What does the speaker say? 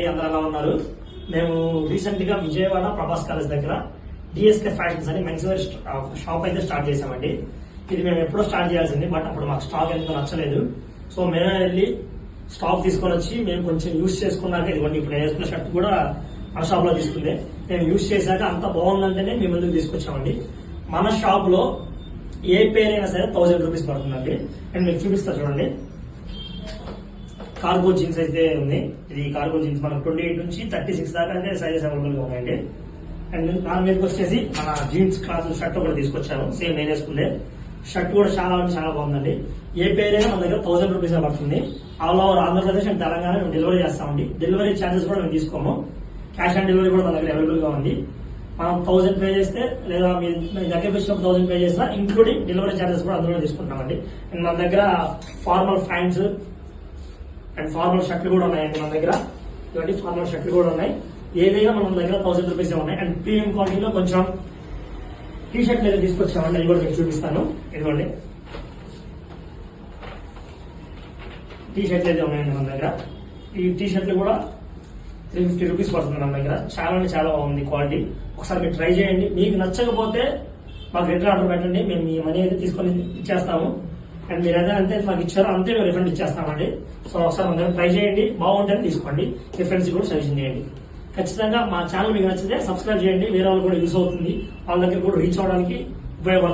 అందరూ ఎలా ఉన్నారు? మేము రీసెంట్ గా విజయవాడ ప్రభాస్ కాలేజ్ దగ్గర డిఎస్కే ఫ్యాషన్స్ అని మెన్స్ వేర్ షాప్ అయితే స్టార్ట్ చేసామండి. ఇది మేము ఎప్పుడో స్టార్ట్ చేయాల్సింది, బట్ అప్పుడు మాకు స్టాక్ ఎంతో నచ్చలేదు. సో మేమే వెళ్ళి స్టాక్ తీసుకొని వచ్చి మేము కొంచెం యూజ్ చేసుకున్నాక, ఇదిగోండి ఇప్పుడు నేను వేసుకున్న షర్ట్ కూడా మన షాప్ లో తీసుకుందే. మేము యూజ్ చేశాక అంత బాగుందంటేనే మీ ముందుకు తీసుకొచ్చామండి. మన షాప్ లో ఏ పేరైనా సరే 1000 రూపీస్ పడుతుందండి. అండ్ మీకు చూపిస్తా చూడండి. కార్గో జీన్స్ అయితే ఉంది. ఇది కార్గో జీన్స్ మనకు 28 నుంచి 36 దాకా అంటే సైజెస్ అవైలబుల్ గా ఉన్నాయండి. అండ్ దాని మీదకి వచ్చేసి మన జీన్స్ క్లాస్ షర్ట్ ఒకటి తీసుకొచ్చాను, సేమ్ నేను వేసుకుందే. షర్ట్ కూడా చాలా అంటే చాలా బాగుందండి. ఏ పేరైనా మన దగ్గర 1000 రూపీస్ పడుతుంది. All over Andhra Pradesh and Telangana మేము డెలివరీ చేస్తామండి. డెలివరీ ఛార్జెస్ కూడా మేము తీసుకోము. క్యాష్ ఆన్ డెలివరీ కూడా మన దగ్గర అవైలబుల్ గా ఉంది. మనం 1000 పే చేస్తే, లేదా మీ దగ్గర వచ్చినప్పుడు 1000 పే చేసినా ఇంక్లూడింగ్ డెలివరీ ఛార్జెస్ కూడా అందులో తీసుకుంటామండి. అండ్ మన దగ్గర ఫార్మల్ ప్యాంట్స్ అండ్ ఫార్మల్ షర్ట్లు కూడా ఉన్నాయండి. మన దగ్గర ఇటువంటి ఫార్మల్ షర్ట్లు కూడా ఉన్నాయి. ఏదైనా మన దగ్గర 1000 రూపీస్ ఉన్నాయి. అండ్ ప్రీమియం క్వాలిటీలో కొంచెం టీ షర్ట్లు అయితే తీసుకొచ్చామండి, అది కూడా మీకు చూపిస్తాను. ఇదిగోండి టీ షర్ట్లు అయితే ఉన్నాయండి మన దగ్గర. ఈ టీ షర్ట్లు కూడా 350 రూపీస్ పడుతుంది మన దగ్గర. చాలా అంటే చాలా బాగుంది క్వాలిటీ. ఒకసారి మీరు ట్రై చేయండి. మీకు నచ్చకపోతే మాకు రిటర్న్ ఆర్డర్ పెట్టండి, మేము మీ మనీ అయితే తీసుకొని ఇచ్చేస్తాము. అండ్ మీరు ఏదైతే మాకు ఇచ్చారో అంతే మేము రిఫండ్ ఇచ్చేస్తామండి. సో ఒకసారి మన దగ్గర ట్రై చేయండి, బాగుంటుంది తీసుకోండి. మీ ఫ్రెండ్స్ కూడా సజెషన్ చేయండి. ఖచ్చితంగా మా ఛానల్ మీకు నచ్చితే సబ్స్క్రైబ్ చేయండి. వేరే వాళ్ళు కూడా యూస్ అవుతుంది, వాళ్ళ దగ్గర కూడా రీచ్ అవడానికి ఉపయోగపడుతుంది.